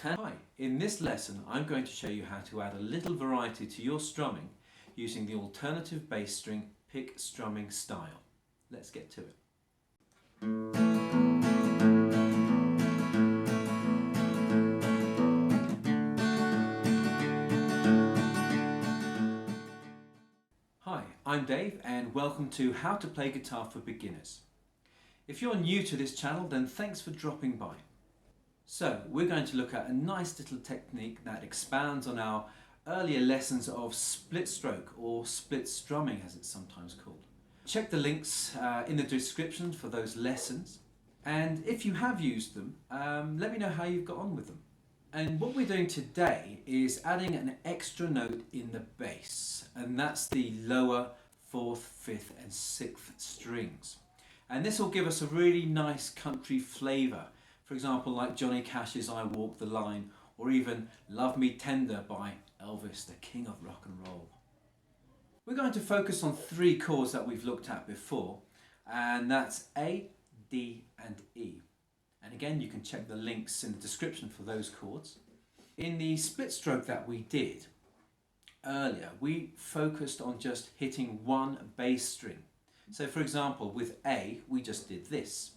Hi, in this lesson I'm going to show you how to add a little variety to your strumming using the alternative bass string pick strumming style. Let's get to it. Hi, I'm Dave and welcome to How to Play Guitar for Beginners. If you're new to this channel, then thanks for dropping by. So we're going to look at a nice little technique that expands on our earlier lessons of split stroke or split strumming as it's sometimes called. Check the links in the description for those lessons, and if you have used them, let me know how you've got on with them. And what we're doing today is adding an extra note in the bass, and that's the lower 4th, 5th and 6th strings. And this will give us a really nice country flavour. For example, like Johnny Cash's I Walk the Line, or even Love Me Tender by Elvis, the king of rock and roll. We're going to focus on 3 chords that we've looked at before, and that's A, D and E. And again, you can check the links in the description for those chords. In the split stroke that we did earlier, we focused on just hitting one bass string. So for example, with A, we just did this.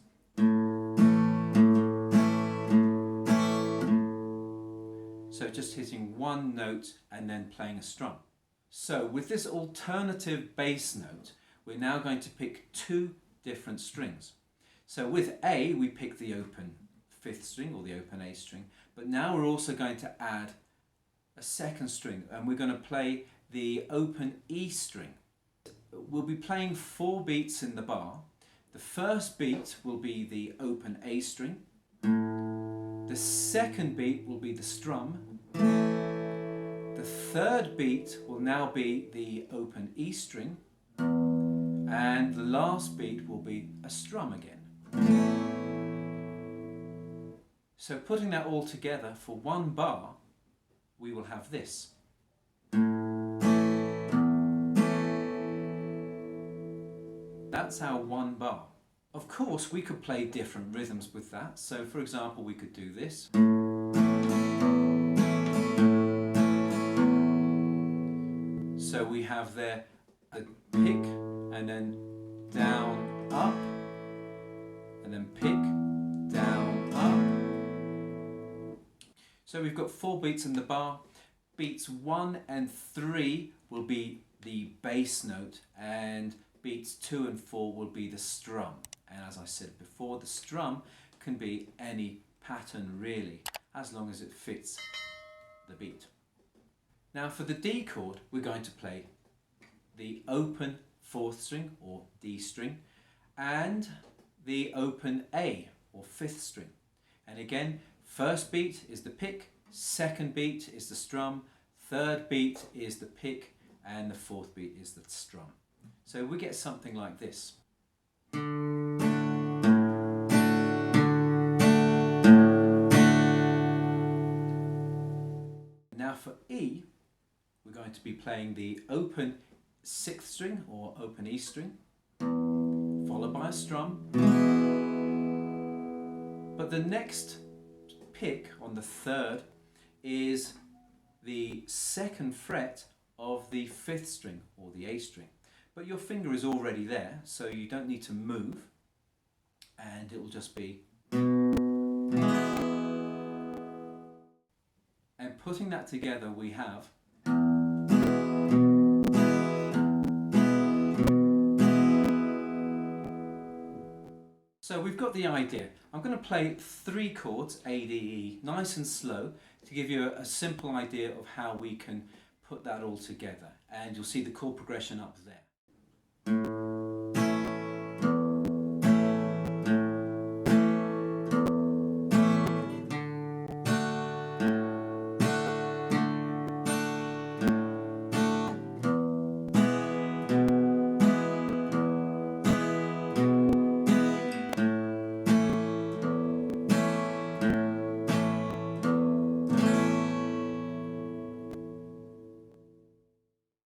So just hitting one note and then playing a strum. So with this alternative bass note, we're now going to pick 2 different strings. So with A, we pick the open 5th string or the open A string, but now we're also going to add a 2nd string, and we're going to play the open E string. We'll be playing 4 beats in the bar. The first beat will be the open A string. The second beat will be the strum. The third beat will now be the open E string. And the last beat will be a strum again. So putting that all together for 1 bar, we will have this. That's our 1 bar. Of course, we could play different rhythms with that. So for example, we could do this. So we have there a pick and then down, up, and then pick, down, up. So we've got 4 beats in the bar. Beats 1 and 3 will be the bass note, and beats 2 and 4 will be the strum. And as I said before, the strum can be any pattern really, as long as it fits the beat. Now for the D chord, we're going to play the open 4th string or D string and the open A or 5th string. And again, first beat is the pick, second beat is the strum, third beat is the pick, and the 4th beat is the strum. So we get something like this. Now for E, we're going to be playing the open 6th string or open E string, followed by a strum. But the next pick on the 3rd is the 2nd fret of the 5th string or the A string. But your finger is already there, so you don't need to move, and it will just be. And putting that together, we have. So we've got the idea. I'm going to play 3 chords, A, D, E, nice and slow, to give you a simple idea of how we can put that all together. And you'll see the chord progression up there.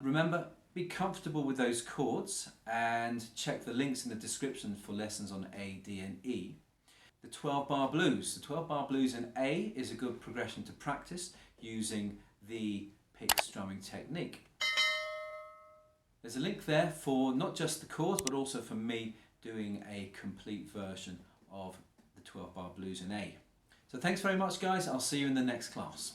Remember, be comfortable with those chords and check the links in the description for lessons on A, D and E. the 12-bar blues. The 12-bar blues in A is a good progression to practice using the pick strumming technique. There's a link there for not just the chords but also for me doing a complete version of the 12-bar blues in A. So thanks very much guys, I'll see you in the next class.